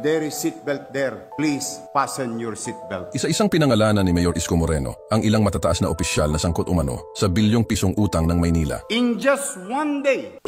there is seatbelt there. Please fasten your seatbelt. Isa-isang pinangalanan ni Mayor Isko Moreno ang ilang matataas na opisyal na sangkot umano sa bilyong pisong utang ng Maynila. In just one day,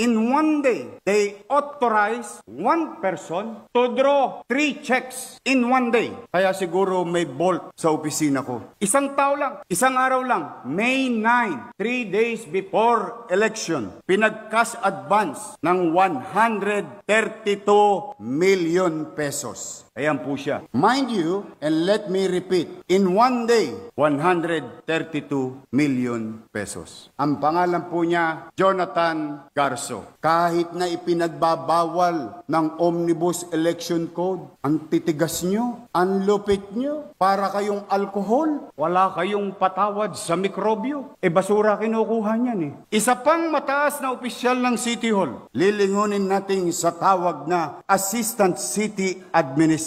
they authorize one person to draw 3 checks in one day. Kaya siguro may bolt sa opisina ko. Isang tao lang, isang araw lang, May 9, 3 days before election, pinag-cash advance ng 132 million pesos. Ayan po siya. Mind you, and let me repeat, in one day, 132 million pesos. Ang pangalan po niya, Jonathan Garso. Kahit na ipinagbabawal ng Omnibus Election Code, ang titigas nyo, ang lupit nyo, para kayong alkohol, wala kayong patawad sa mikrobyo. Basura kinukuha niyan eh. Isa pang mataas na opisyal ng City Hall, lilingunin natin sa tawag na Assistant City Administrator.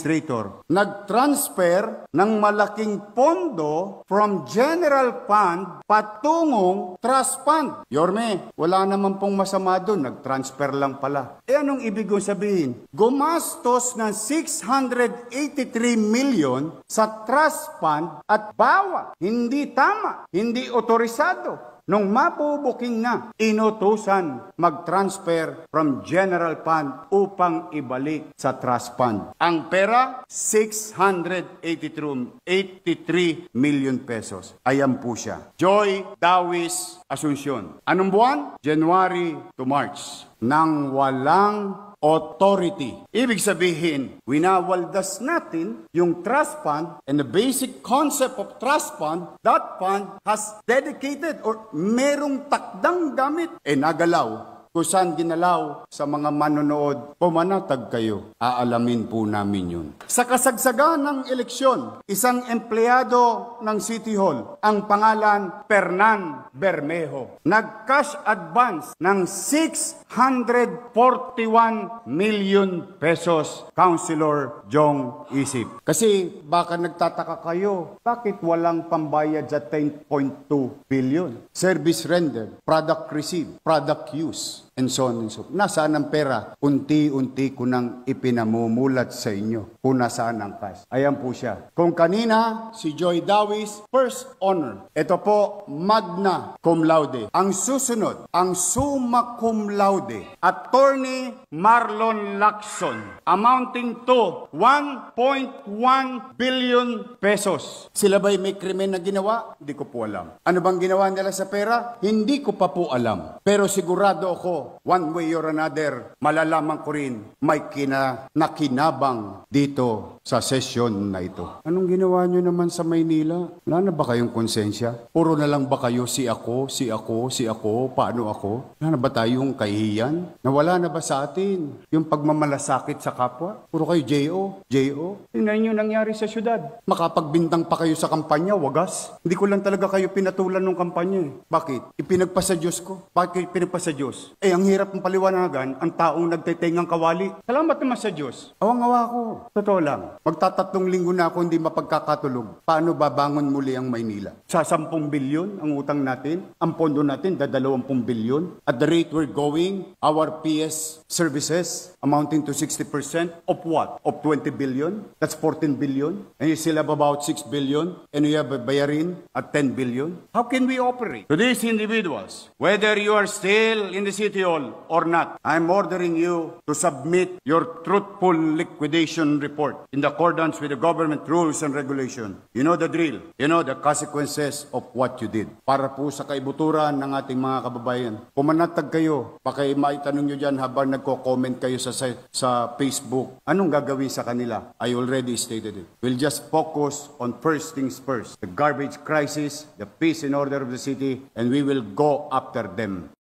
Nag-transfer ng malaking pondo from General Fund patungong Trust Fund. Yorme, wala naman pong masama doon. Nag-transfer lang pala. Anong ibig kong sabihin? Gumastos ng 683 million sa Trust Fund at bawa. Hindi tama. Hindi otorisado. Nung mapubuking na, inutusan mag-transfer from General Fund upang ibalik sa Trust Fund. Ang pera, 683 million pesos. Ayan po siya. Joy Dawis Asuncion. Anong buwan? January to March. Nang walang authority. Ibig sabihin, winawaldas natin yung trust fund and the basic concept of trust fund, that fund has dedicated or merong takdang gamit. Nagalaw. Kung saan ginalaw sa mga manonood, pumanatag kayo, aalamin po namin yun. Sa kasagsagan ng eleksyon, isang empleyado ng City Hall, ang pangalan Fernan Bermejo, nag-cash advance ng 641 million pesos, Councilor Jong Isip. Kasi baka nagtataka kayo, bakit walang pambayad sa 10.2 billion? Service rendered, product received, product use, and so on and so forth. Nasaan ang pera? Unti-unti ko nang ipinamumulat sa inyo kung nasaan ang cash. Ayan po siya. Kung kanina, si Joy Dawis, first honor. Ito po, magna cum laude. Ang susunod, ang summa cum laude, Attorney Marlon Lacson, amounting to 1.1 billion pesos. Sila ba'y may krimen na ginawa? Hindi ko po alam. Ano bang ginawa nila sa pera? Hindi ko pa po alam. Pero sigurado ako, one way or another, malalaman ko rin may nakinabang dito sa sesyon na ito. Anong ginawa nyo naman sa Maynila? Wala na ba kayong konsensya? Puro na lang ba kayo si ako, paano ako? Wala na ba tayong kahihiyan? Nawala na ba sa atin yung pagmamalasakit sa kapwa? Puro kayo J.O. Tingnan nyo nangyari sa syudad. Makapagbintang pa kayo sa kampanya, wagas. Hindi ko lang talaga kayo pinatulan ng kampanya. Bakit? Ipinagpasa Diyos ko. Bakit ipinagpasa Diyos? Ang hirap ng paliwanagan, ang taong nagtitengang kawali. Salamat naman sa Diyos. Awang-awa ko. Totoo lang. Magtatatlong linggo na ako hindi mapagkakatulog. Paano babangon muli ang Maynila? Sa 10 bilyon ang utang natin. Ang pondo natin, 20 bilyon. At the rate we're going, our PS services amounting to 60% of what? Of 20 billion? That's 14 billion. And you still have about 6 billion. And you have a bayarin at 10 billion. How can we operate? To these individuals, whether you are still in the City Hall or not, I'm ordering you to submit your truthful liquidation report in accordance with the government rules and regulation. You know the drill. You know the consequences of what you did. Para po sa kaibuturan ng ating mga kababayan. Pumanatag kayo. Baka maitanong nyo dyan habang nagko-comment kayo sa Facebook. Anong gagawin sa kanila? I already stated it. We'll just focus on first things first. The garbage crisis, the peace and order of the city, and we will go after them.